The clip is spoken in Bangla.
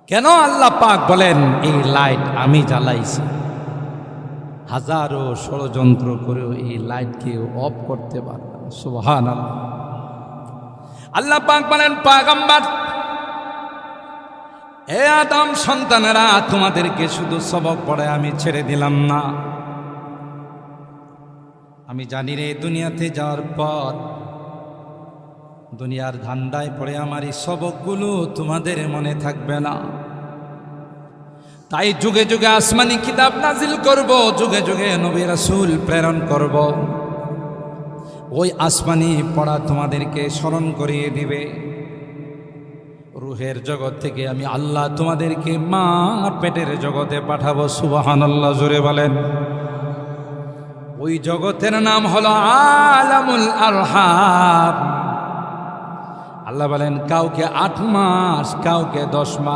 কেন আল্লাহ পাক বলেন এই লাইট আমি জ্বালাইছি? হাজারো ষড়যন্ত্র করেও এই লাইটকে অফ করতে পারবে না। সুবহানাল্লাহ। আল্লাহ পাক বলেন, পয়গম্বর, হে আদম সন্তানেরা, তোমাদেরকে শুধু সবক পড়ে আমি ছেড়ে দিলাম না। আমি জানি রে, দুনিয়াতে যাওয়ার পর দুনিয়ার ধান্দায় পড়ে আমার এই সবকগুলো তোমাদের মনে থাকবে না। তাই যুগে যুগে আসমানি কিতাব নাজিল করব, যুগে যুগে নবী রাসূল প্রেরণ করব। ওই আসমানি পড়া তোমাদেরকে স্মরণ করিয়ে দিবে। রুহের জগৎ থেকে আমি আল্লাহ তোমাদেরকে মার পেটের জগতে পাঠাবো। সুবহানাল্লাহ, জোরে বলেন। ওই জগতের নাম হলো আলামুল আরহাম। আল্লাহ বলেন, কাউকে 8 মাস, কাউকে 10 মাস।